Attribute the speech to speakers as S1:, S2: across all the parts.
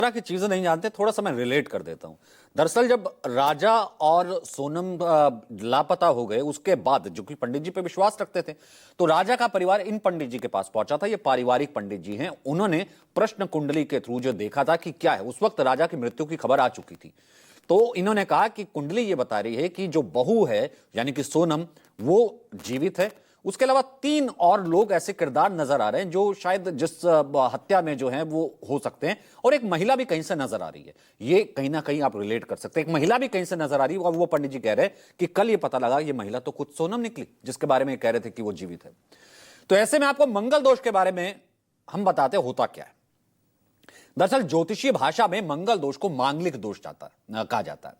S1: तरह की चीजें नहीं जानते, थोड़ा सा मैं रिलेट कर देता हूं। दरअसल जब राजा और सोनम लापता हो गए उसके बाद, जो कि पंडित जी पे विश्वास रखते थे, तो राजा का परिवार इन पंडित जी के पास पहुंचा था। ये पारिवारिक पंडित जी हैं। उन्होंने प्रश्न कुंडली के थ्रू जो देखा था कि क्या है, उस वक्त राजा की मृत्यु की खबर आ चुकी थी। तो इन्होंने कहा कि कुंडली ये बता रही है कि जो बहू है यानी कि सोनम, वो जीवित है। उसके अलावा 3 और लोग ऐसे किरदार नजर आ रहे हैं जो शायद जिस हत्या में जो है वो हो सकते हैं, और एक महिला भी कहीं से नजर आ रही है। ये कहीं ना कहीं आप रिलेट कर सकते हैं, एक महिला भी कहीं से नजर आ रही है। और वो पंडित जी कह रहे हैं कि कल ये पता लगा ये महिला तो खुद सोनम निकली जिसके बारे में कह रहे थे कि वो जीवित है। तो ऐसे में आपको मंगल दोष के बारे में हम बताते होता क्या है। दरअसल ज्योतिषीय भाषा में मंगल दोष को मांगलिक दोष कहा जाता है।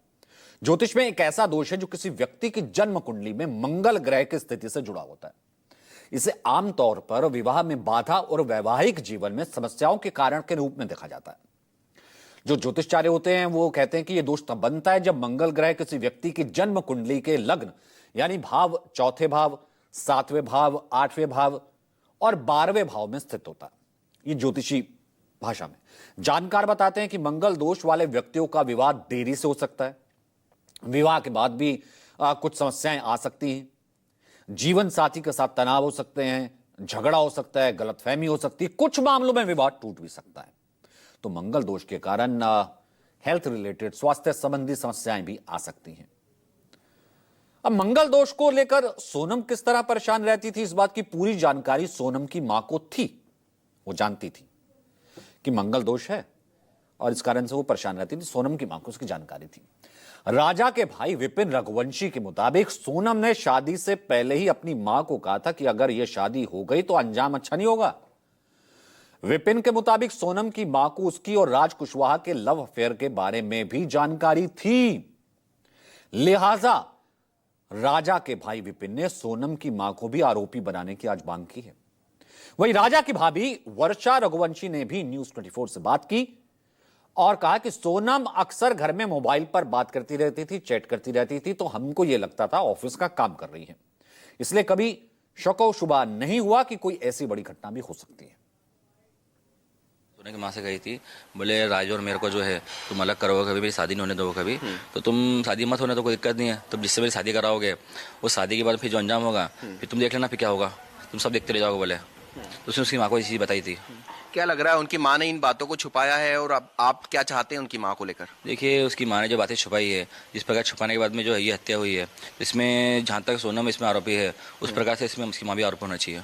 S1: ज्योतिष में एक ऐसा दोष है जो किसी व्यक्ति की जन्म कुंडली में मंगल ग्रह की स्थिति से जुड़ा होता है। इसे आमतौर पर विवाह में बाधा और वैवाहिक जीवन में समस्याओं के कारण के रूप में देखा जाता है। जो ज्योतिषाचार्य होते हैं वो कहते हैं कि यह दोष तब बनता है जब मंगल ग्रह किसी व्यक्ति की जन्म कुंडली के लग्न यानी भाव, चौथे भाव, 7वें भाव, 8वें भाव और 12वें भाव में स्थित होता है। ये ज्योतिषी भाषा में जानकार बताते हैं कि मंगल दोष वाले व्यक्तियों का विवाह देरी से हो सकता है। विवाह के बाद भी कुछ समस्याएं आ सकती हैं। जीवन साथी के साथ तनाव हो सकते हैं, झगड़ा हो सकता है, गलतफहमी हो सकती है, कुछ मामलों में विवाह टूट भी सकता है। तो मंगल दोष के कारण हेल्थ रिलेटेड, स्वास्थ्य संबंधी समस्याएं भी आ सकती हैं। अब मंगल दोष को लेकर सोनम किस तरह परेशान रहती थी, इस बात की पूरी जानकारी सोनम की मां को थी। वो जानती थी कि मंगल दोष है और इस कारण से वो परेशान रहती थी। सोनम की मां को उसकी जानकारी थी। राजा के भाई विपिन रघुवंशी के मुताबिक सोनम ने शादी से पहले ही अपनी मां को कहा था कि अगर यह शादी हो गई तो अंजाम अच्छा नहीं होगा। विपिन के मुताबिक सोनम की मां को उसकी और राज कुशवाहा के लव अफेयर के बारे में भी जानकारी थी। लिहाजा राजा के भाई विपिन ने सोनम की मां को भी आरोपी बनाने की आज मांग की है। वहीं राजा की भाभी वर्षा रघुवंशी ने भी न्यूज 24 से बात की और कहा कि सोनम अक्सर घर में मोबाइल पर बात करती रहती थी, चैट करती रहती थी, तो हमको यह लगता था ऑफिस का काम कर रही है, इसलिए कभी शको शुबा नहीं हुआ कि कोई ऐसी बड़ी घटना भी हो सकती है।
S2: सोने की माँ से कही थी, बोले राज और मेरे को जो है तुम अलग करोगे, कभी मेरी शादी नहीं होने दो कभी, तो तुम शादी मत होने तो कोई दिक्कत नहीं है। तुम जिससे मेरी शादी कराओगे उस शादी के बाद फिर जो अंजाम होगा फिर तुम देख लेना फिर क्या होगा, तुम सब देखते रह जाओगे बोले। तो उसने उसकी माँ को ये चीज़ बताई थी।
S3: क्या लग रहा है उनकी माँ ने इन बातों को छुपाया है और अब आप क्या चाहते हैं उनकी माँ को लेकर?
S2: देखिए उसकी माँ ने जो बातें छुपाई है, जिस प्रकार छुपाने के बाद में जो है ये हत्या हुई है, इसमें जहाँ तक सोनम इसमें आरोपी है उस प्रकार से इसमें उसकी माँ भी आरोप होना चाहिए।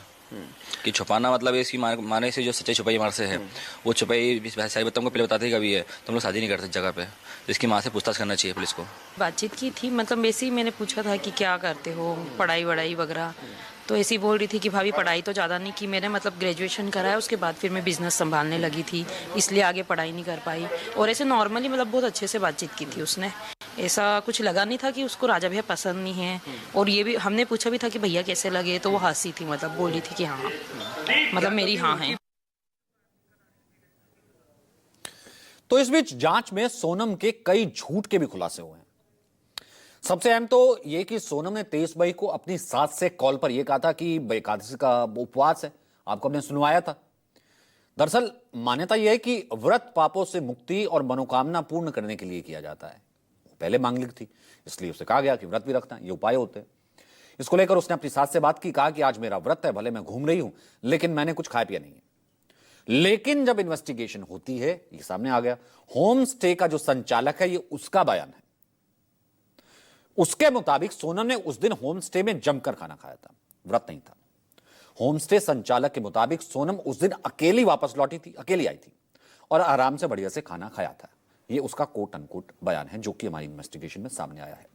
S2: कि छुपाना मतलब इसकी माने से जो सच्चाई छुपाई हमारे से है वो छुपाई सारी बात हमको पहले बताते कभी है तो हम लोग शादी नहीं करते जगह पे, तो इसकी माँ से पूछताछ करना चाहिए पुलिस को।
S4: बातचीत की थी, मतलब वैसे ही मैंने पूछा था कि क्या करते हो, पढ़ाई वढ़ाई वगैरह, तो ऐसी ही बोल रही थी कि भाभी पढ़ाई तो ज़्यादा नहीं की मैंने, मतलब ग्रेजुएशन करा है, उसके बाद फिर मैं बिज़नेस संभालने लगी थी, इसलिए आगे पढ़ाई नहीं कर पाई। और ऐसे नॉर्मली मतलब बहुत अच्छे से बातचीत की थी उसने, ऐसा कुछ लगा नहीं था कि उसको राजा भैया पसंद नहीं है। और ये भी हमने पूछा भी था कि भैया कैसे लगे, तो वो हंसी थी, मतलब बोल रही थी कि हाँ मतलब मेरी हाँ है।
S1: तो इस बीच जांच में सोनम के कई झूठ के भी खुलासे हुए हैं। सबसे अहम तो यह कि सोनम ने 23 मई को अपनी सास से कॉल पर यह कहा था कि एकादशी का उपवास है, आपको हमने सुनवाया था। दरअसल मान्यता यह है कि व्रत पापों से मुक्ति और मनोकामना पूर्ण करने के लिए किया जाता है। पहले मांगलिक थी, इसलिए उसे कहा गया कि व्रत भी रखना, ये उपाय होते हैं। इसको लेकर उसने अपनी सास से बात की, कहा कि आज मेरा व्रत है, भले मैं घूम रही हूं लेकिन मैंने कुछ खाया पिया नहीं है। लेकिन जब इन्वेस्टिगेशन होती है, ये सामने आ गया, होम स्टे का जो संचालक है, ये उसका बयान है। उसके मुताबिक सोनम ने उस दिन होम स्टे में जमकर खाना खाया था, व्रत नहीं था। होम स्टे संचालक के मुताबिक सोनम उस दिन अकेली वापस लौटी थी, अकेली आई थी और आराम से बढ़िया से खाना खाया था। ये उसका कोट अनकोट बयान है जो कि हमारी इन्वेस्टिगेशन में सामने आया है।